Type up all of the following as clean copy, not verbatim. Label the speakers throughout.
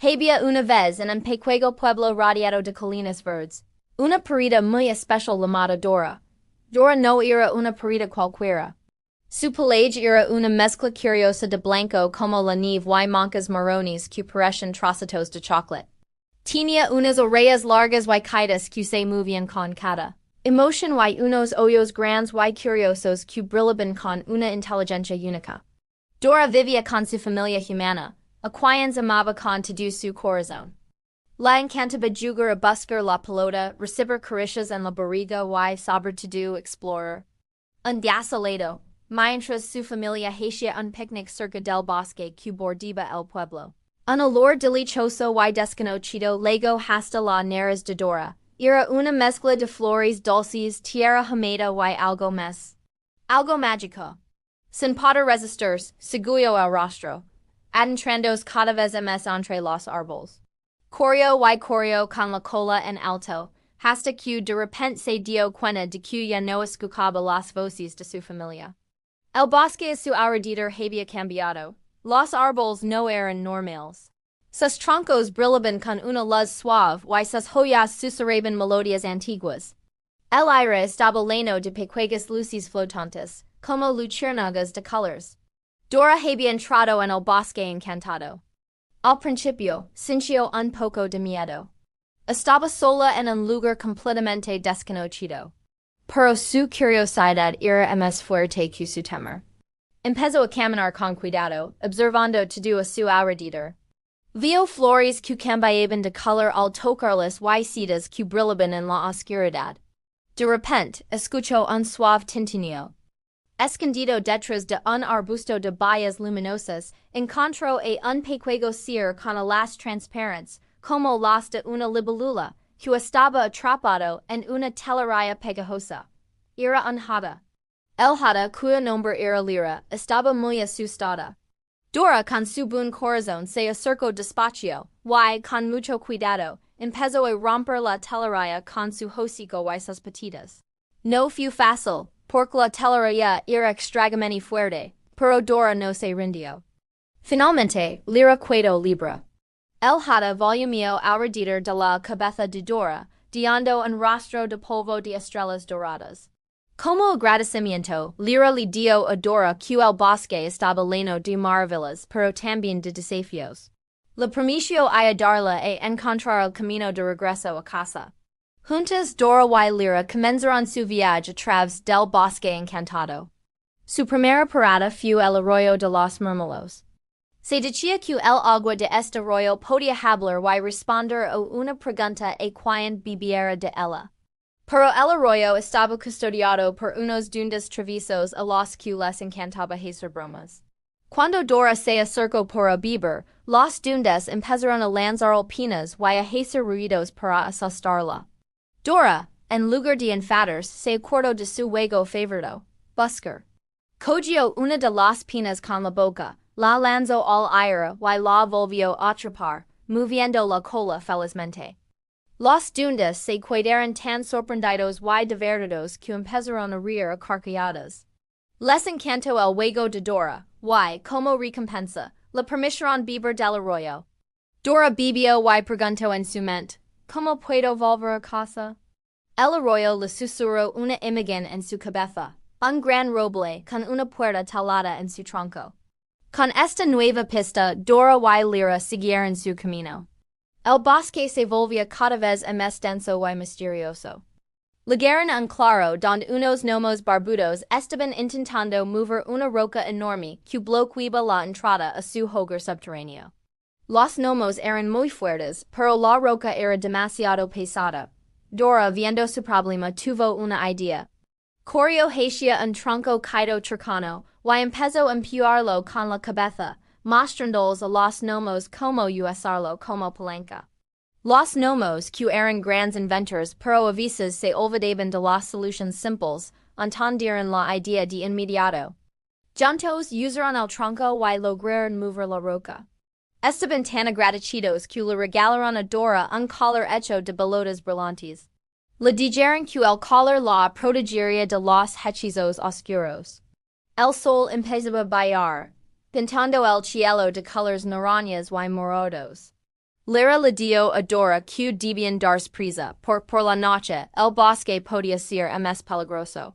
Speaker 1: Había una vez en un pequeño pueblo rodeado de colinas verdes. Una perrita muy especial llamada Dora. Dora no era una perrita cualquiera. Su pelaje era una mezcla curiosa de blanco como la nieve y manchas marrones que parecen trocitos de chocolate. Tenía unas orejas largas y caídas que se movían con cada emotion y unos ojos grandes y curiosos que brillaban con una inteligencia única. Dora vivía con su familia humana, a quienes amaba con todo su corazón. La encantaba jugar a buscar la pelota, recibir caricias en la barriga y sobre todo explorar. Un día soleado, mientras su familia hacía un picnic cerca del bosque que bordaba el pueblo. Un olor delicioso y desconocido llegó hasta la nariz de Dora. Era una mezcla de flores dulces, tierra húmeda y algo más. Algo mágico. Sin poder resistirse, seguió el rostro, adentrándose cada vez más entre los árboles. Corrió con la cola en alto, hasta que de repente se dio cuenta de que ya no escuchaba las voces de su familia. El bosque a su alrededor había cambiado. Los árboles no eran normales. Sus troncos brillaban con una luz suave y sus hojas susurraban melodías antiguas. El aire estaba lleno de pequeñas luces flotantes, como luciérnagas de colores. Dora había entrado en el bosque encantado. Al principio, sintió un poco de miedo. Estaba sola en un lugar completamente desconocido. Pero su curiosidad era más fuerte que su temor. Empezó a caminar con cuidado, observando todo a su alrededor. Vio flores que cambiaban de color al tocarlas y setas que brillaban en la oscuridad. De repente, escuchó un suave tintineo. Escondido detrás de un arbusto de bayas luminosas, encontró a un pequeño ser con alas transparentes, como las de una libélula, que estaba atrapado en una telaraña pegajosa. Era un hada. El hada, cuyo nombre era Lyra, estaba muy asustada. Dora, con su buen corazón, se acercó despacio, y, con mucho cuidado, empezó a romper la telaraña con su hocico y sus patitas. No fue fácil, porque la telaraña era extremadamente fuerte, pero Dora no se rindió. Finalmente, Lyra quedó libre. El hada volvió alrededor de la cabeza de Dora, dando un rostro de polvo de estrellas doradas. Como agradecimiento, Lyra le dio a Dora que el bosque estaba lleno de maravillas, pero también de desafíos. Le prometió ayudarla a encontrar el camino de regreso a casa. Juntas, Dora y Lyra comenzaron su viaje a través del bosque encantado. Su primera parada fue el arroyo de los murmullos. Se decía que el agua de este arroyo podía hablar y responder a una pregunta a quien bebiera de ella. Pero el arroyo estaba custodiado por unos duendes traviesos a los que les encantaba hacer bromas. Cuando Dora se acercó para beber, los duendes empezaron a lanzar alpinas y a hacer ruidos para asustarla. Dora, en lugar de enfadarse, se acordó de su juego favorito, buscar. Cogió una de las pinas con la boca, la lanzó al aire y la volvió a atrapar, moviendo la cola felizmente. Los duendes se quedaron tan sorprendidos y divertidos que empezaron a reír a carcajadas. Les encantó el juego de Dora, y, como recompensa, le permitieron beber del arroyo. Dora bebió y preguntó en su mente, ¿cómo puedo volver a casa? El arroyo le susurró una imagen en su cabeza, un gran roble con una puerta talada en su tronco. Con esta nueva pista, Dora y Lyra siguieron su camino. El bosque se volvía cada vez más denso y misterioso. Llegaron a un claro donde unos gnomos barbudos estaban intentando mover una roca enorme que bloqueaba la entrada a su hogar subterráneo. Los gnomos eran muy fuertes, pero la roca era demasiado pesada. Dora, viendo su problema, tuvo una idea. Corrió hacia un tronco caído cercano y empezó a empujarlo con la cabeza, mostrándoles a los gnomos cómo usarlo como palanca. Los gnomos, que eran grandes inventores, pero a veces se olvidaban de las soluciones simples, entendieron la idea de inmediato. Juntos usaron el tronco y lograron mover la roca. Estaban tan agradecidos que le regalaron a Dora un collar hecho de pelotas brillantes. Le dijeron que el collar la protegería de los hechizos oscuros. El sol empezaba a brillar, pintando el cielo de colores naranjas y morados. Lira le dio adora q debian dars prisa, por la noche, el bosque podia ser ms peligroso.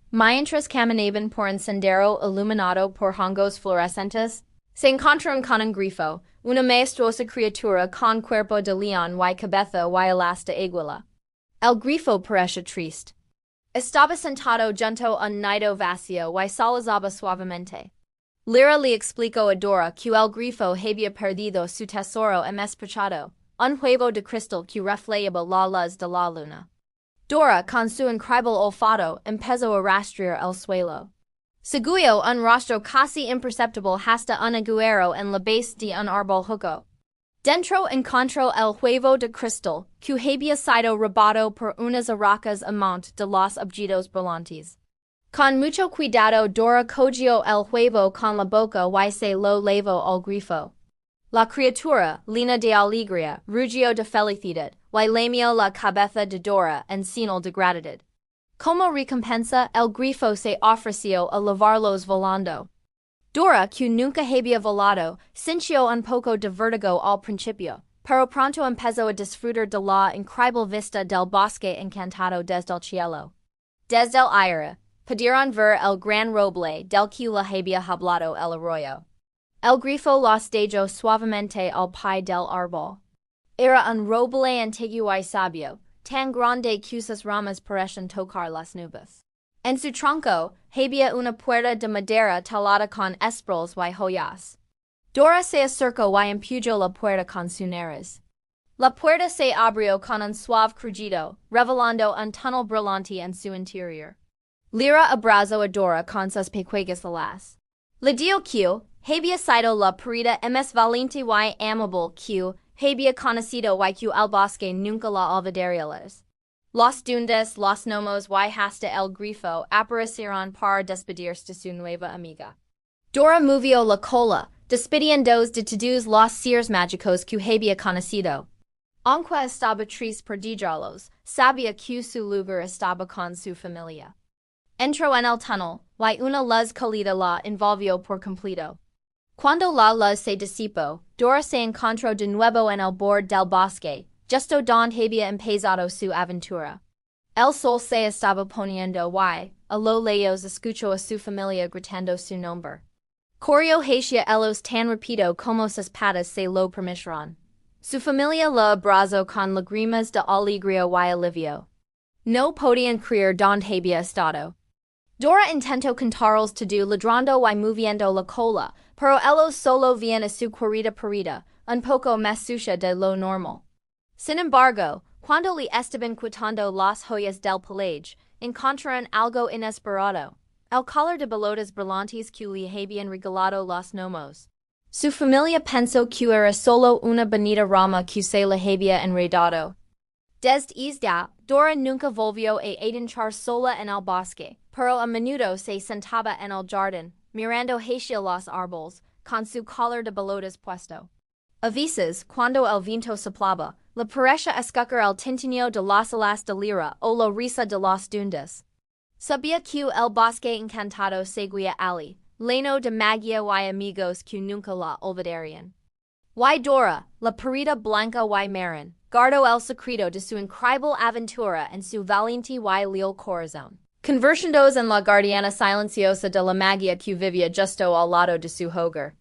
Speaker 1: Mientras caminaban por un sendero iluminado por hongos fluorescentes, se encontraron con un grifo, una majestuosa criatura con cuerpo de león y cabeza y alas de iguala. El grifo parecía triste. Estaba sentado junto a un nido vacío y solazaba suavemente. Lira le explicó a Dora que el grifo había perdido su tesoro ms prachado, un huevo de cristal que reflejaba la luz de la luna. Dora, con su increíble olfato, empezó a rastrear el suelo. Seguió un rastro casi imperceptible hasta un agujero en la base de un árbol juco. Dentro encontró el huevo de cristal, que había sido robado por unas aracas amante de los objetos brillantes. Con mucho cuidado Dora cogió el huevo con la boca y se lo llevó al grifo. La criatura, llena de alegría, rugió de felicidad, y lamió la cabeza de Dora en señal de gratitud. Como recompensa, el grifo se ofreció a llevarlos volando. Dora, que nunca había volado, sintió un poco de vértigo al principio, pero pronto empezó a disfrutar de la increíble vista del bosque encantado desde el cielo. Desde el aire, pudieron ver el gran roble del que le había hablado el arroyo. El grifo los dejó suavemente al pie del árbol. Era un roble antiguo y sabio, tan grande que sus ramas parecían tocar las nubes. En su tronco, había una puerta de madera talada con espiral y joyas. Dora se acercó y empujó la puerta con su nariz. La puerta se abrió con un suave crujido, revelando un túnel brillante en su interior. Lira abrazó a Dora con sus pequeñas alas. Le dio que había sido la perrita más valiente y amable que había conocido y que el bosque nunca la olvidarías. Los duendes, los gnomos y hasta el grifo aparecieron para despedirse de su nueva amiga. Dora movió la cola, despidiéndose de todos los seres mágicos que había conocido. Aunque estaba triste por dejarlos, sabía que su lugar estaba con su familia. Entró en el túnel, y una luz cálida la envolvió por completo. Cuando la luz se disipó, Dora se encontró de nuevo en el borde del bosque, justo donde había empezado su aventura. El sol se estaba poniendo y, a lo lejos escuchó a su familia gritando su nombre. Corrió hacia ellos tan rápido como sus patas se lo permitieron. Su familia la abrazó con lágrimas de alegría y alivio. No podían creer donde había estado. Dora intentó contarles todo ladrando y moviendo la cola, pero ellos solo veían a su querida perrita, un poco más sucia de lo normal. Sin embargo, cuando le estaban quitando las joyas del pelage, encontraron algo inesperado: el collar de pelotas brillantes que le habían regalado los gnomos. Su familia pensó que era solo una bonita rama que se le había enredado. Desde esa, Dora nunca volvió a adentrar sola en el bosque, pero a menudo se sentaba en el jardín, mirando hacia los árboles, con su collar de pelotas puesto. A veces, cuando el viento soplaba, le parecía escuchar el tintineo de las alas de Lira o la risa de los duendes. Sabía que el bosque encantado seguía allí, lleno de magia y amigos que nunca la olvidarían. Y Dora, la perrita blanca y marrón, guardó el secreto de su increíble aventura en su valiente y leal corazón, convirtiéndose en la guardiana silenciosa de la magia que vivía justo al lado de su hogar.